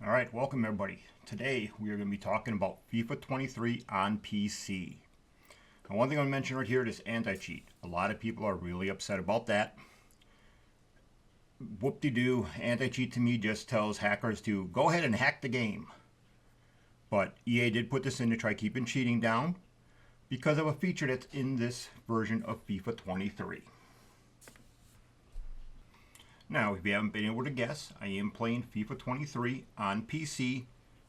Alright, welcome everybody. Today we are going to be talking about FIFA 23 on PC. Now, one thing I want to mention right here is anti-cheat. A lot of people are really upset about that. Whoop-de-doo, anti-cheat to me just tells hackers to go ahead and hack the game. But EA did put this in to try keeping cheating down because of a feature that's in this version of FIFA 23. Now, if you haven't been able to guess, I am playing FIFA 23 on PC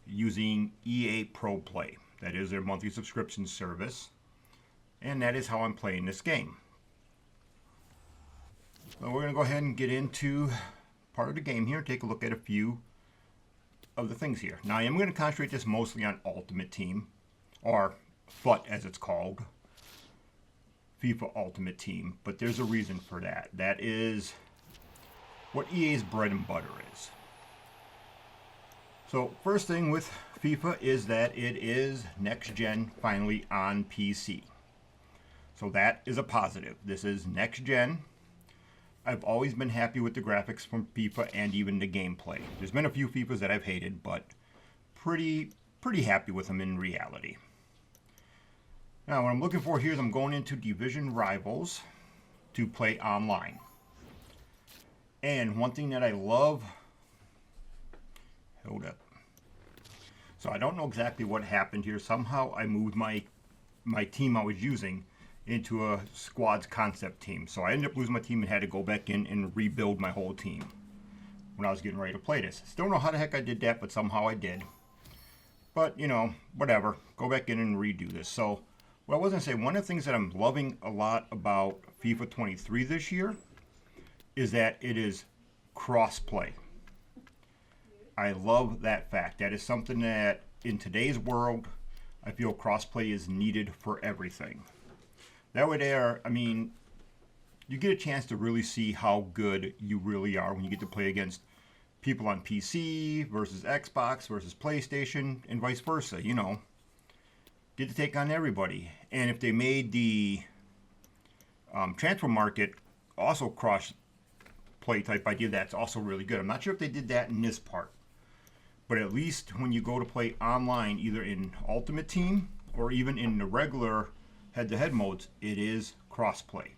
using EA Pro Play. That is their monthly subscription service. And that is how I'm playing this game. So we're going to go ahead and get into part of the game here and take a look at a few of the things here. Now, I am going to concentrate this mostly on Ultimate Team, or FUT as it's called. FIFA Ultimate Team. But there's a reason for that. That is what EA's bread and butter is. So first thing with FIFA is that it is next gen finally on PC. So that is a positive. This is next gen. I've always been happy with the graphics from FIFA and even the gameplay. There's been a few FIFAs that I've hated, but pretty happy with them in reality. Now what I'm looking for here is I'm going into Division Rivals to play online. And one thing that I love, hold up. So I don't know exactly what happened here. Somehow I moved my team I was using into a squads concept team. So I ended up losing my team and had to go back in and rebuild my whole team when I was getting ready to play this. Still don't know how the heck I did that, but somehow I did. But, you know, whatever. Go back in and redo this. So what I was going to say, one of the things that I'm loving a lot about FIFA 23 this year is that it is cross-play. I love that fact. That is something that in today's world, I feel cross-play is needed for everything. That way there, I mean, you get a chance to really see how good you really are when you get to play against people on PC versus Xbox versus PlayStation and vice versa, you know. Get to take on everybody. And if they made the transfer market also cross-play type idea, that's also really good. I'm not sure if they did that in this part. But at least when you go to play online, either in Ultimate Team or even in the regular head-to-head modes, it is cross-play.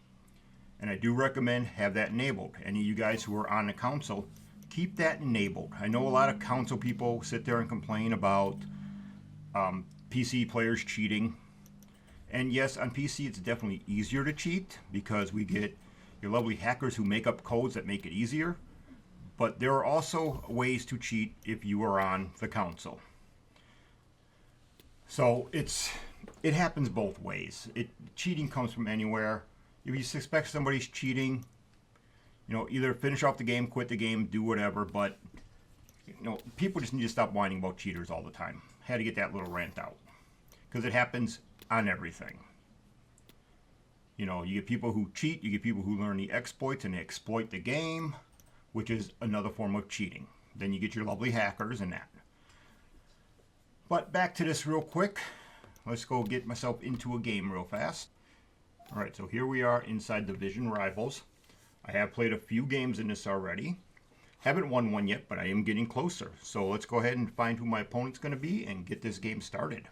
And I do recommend have that enabled. Any of you guys who are on the console, keep that enabled. I know a lot of console people sit there and complain about PC players cheating. And yes, on PC it's definitely easier to cheat because we get your lovely hackers who make up codes that make it easier. But there are also ways to cheat if you are on the console. So it happens both ways. Cheating comes from anywhere. If you suspect somebody's cheating, you know, either finish off the game, quit the game, do whatever. But you know, people just need to stop whining about cheaters all the time. Had to get that little rant out because it happens on everything. You know, you get people who cheat, you get people who learn the exploits and they exploit the game, which is another form of cheating. Then you get your lovely hackers and that. But back to this real quick. Let's go get myself into a game real fast. Alright, so here we are inside Division Rivals. I have played a few games in this already. Haven't won one yet, but I am getting closer. So let's go ahead and find who my opponent's going to be and get this game started.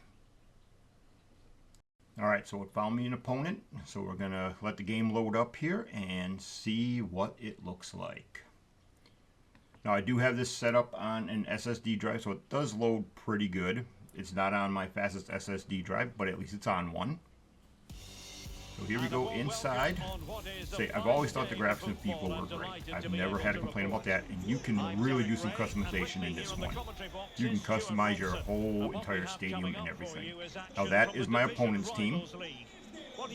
Alright, so it found me an opponent. So we're going to let the game load up here and see what it looks like. Now I do have this set up on an SSD drive, so it does load pretty good. It's not on my fastest SSD drive, but at least it's on one. So here we go inside. Say, I've always thought the graphics in FIFA were great. I've never had a complaint about that, and you can really do some customization in this one. You can customize your whole entire stadium and everything. Now that is my opponent's team.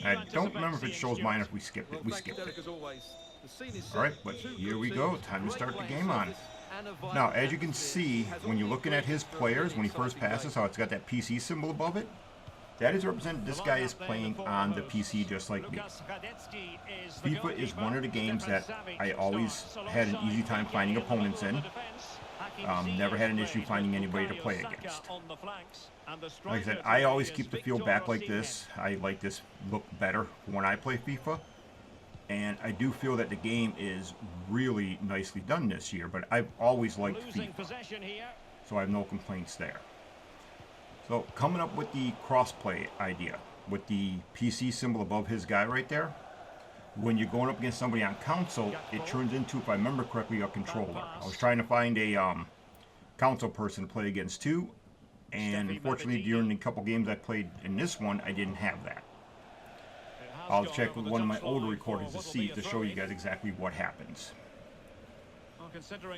I don't remember if it shows mine if we skipped it. We skipped it. Alright, but here we go. Time to start the game on. Now, as you can see, when you're looking at his players, when he first passes, how it's got that PC symbol above it, that is represented. This guy is playing on the PC just like me. FIFA is one of the games that I always had an easy time finding opponents in. Never had an issue finding anybody to play against. Like I said, I always keep the field back like this. I like this look better when I play FIFA. And I do feel that the game is really nicely done this year, but I've always liked FIFA. So I have no complaints there. So coming up with the crossplay idea, with the PC symbol above his guy right there, when you're going up against somebody on console, it turns into, if I remember correctly, a controller. I was trying to find a console person to play against too, and unfortunately during the couple games I played in this one, I didn't have that. I'll check with one of my older recordings to show you guys exactly what happens.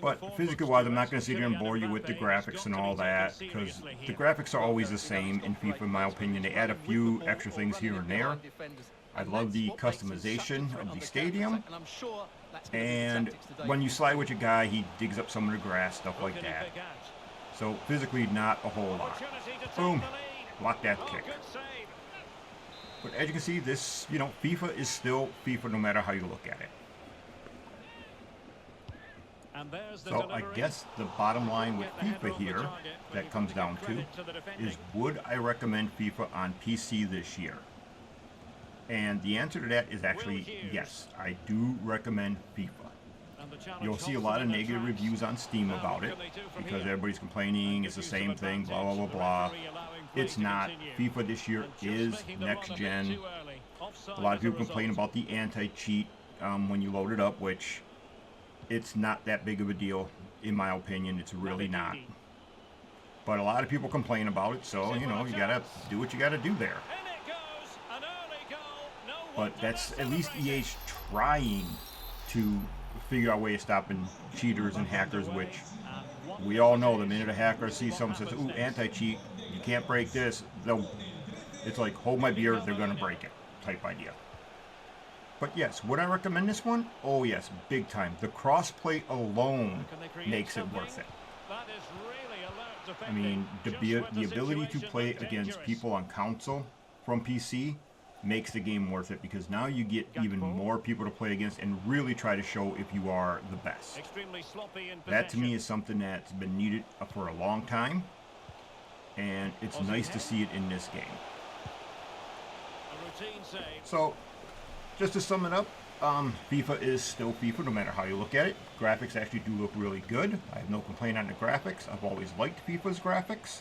But physically wise, I'm not going to sit here and bore you with the graphics and all that, because the graphics are always the same in FIFA in my opinion. They add a few extra things here and there. I love the customization of the stadium, and when you slide with your guy, he digs up some of the grass, stuff like that. So physically not a whole lot. Boom, block that kick. But as you can see, this, FIFA is still FIFA no matter how you look at it. So I guess the bottom line with FIFA here that comes down to is, would I recommend FIFA on PC this year? And the answer to that is actually yes, I do recommend FIFA. You'll see a lot of negative reviews on Steam about it because everybody's complaining it's the same thing, blah, blah, blah, blah. It's not. FIFA this year is next gen. A lot of people complain about the anti-cheat when you load it up, which it's not that big of a deal in my opinion. It's really not. But a lot of people complain about it, so you gotta do what you gotta do there. But that's at least EA's trying to figure out a way of stopping cheaters and hackers, which we all know the minute a hacker sees someone says, ooh, anti-cheat, you can't break this, it's like, hold my beer, they're going to break it type idea. But yes, would I recommend this one? Oh yes, big time. The crossplay alone makes it worth it. I mean, the ability to play against people on console from PC makes the game worth it, because now you get even more people to play against and really try to show if you are the best. That to me is something that's been needed for a long time, and it's nice to see it in this game. So just to sum it up, FIFA is still FIFA no matter how you look at it. Graphics actually do look really good. I have no complaint on the graphics. I've always liked FIFA's graphics.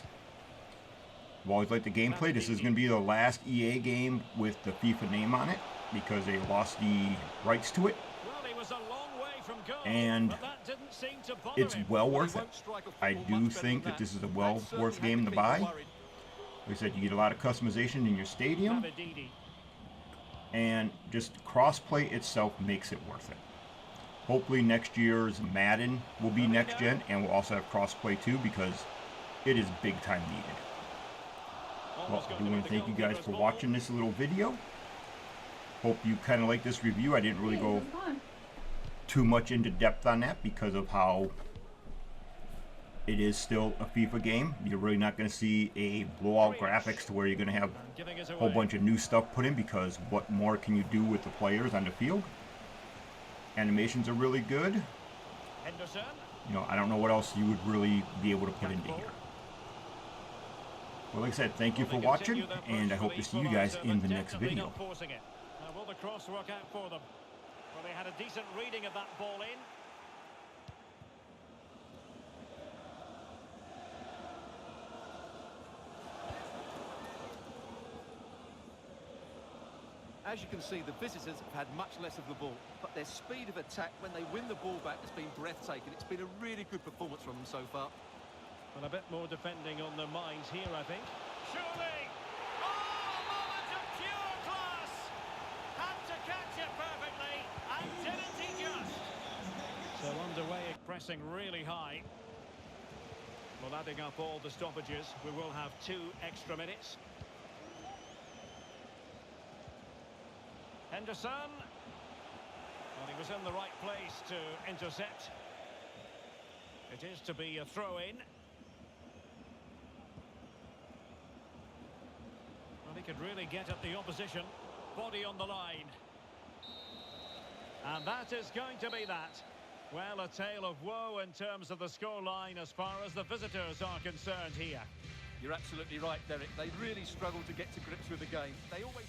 I've always liked the gameplay. This is going to be the last EA game with the FIFA name on it because they lost the rights to it. And it's well worth it. I do think that this is a well worth game to buy. Like I said, you get a lot of customization in your stadium. And just crossplay itself makes it worth it. Hopefully next year's Madden will be next gen and we'll also have crossplay too, because it is big time needed. Well, I do want to thank you guys for watching this little video. Hope you kind of like this review. I didn't really go too much into depth on that because of how it is still a FIFA game. You're really not going to see a blowout graphics to where you're going to have a whole bunch of new stuff put in, because what more can you do with the players on the field? Animations are really good. I don't know what else you would really be able to put into here. Well, like I said, thank you for watching, and I hope to see you guys in the next video. Will the cross work out for them? Well, they had a decent reading of that ball in. As you can see, the visitors have had much less of the ball, but their speed of attack when they win the ball back has been breathtaking. It's been a really good performance from them so far. Well, a bit more defending on their minds here, I think. Surely! Oh, a moment of pure class! Had to catch it perfectly, and didn't he just? So underway, pressing really high. Well, adding up all the stoppages, we will have 2 extra minutes. Henderson. Well, he was in the right place to intercept. It is to be a throw-in. Well, he could really get at the opposition. Body on the line. And that is going to be that. Well, a tale of woe in terms of the scoreline as far as the visitors are concerned here. You're absolutely right, Derek. They really struggle to get to grips with the game. They always...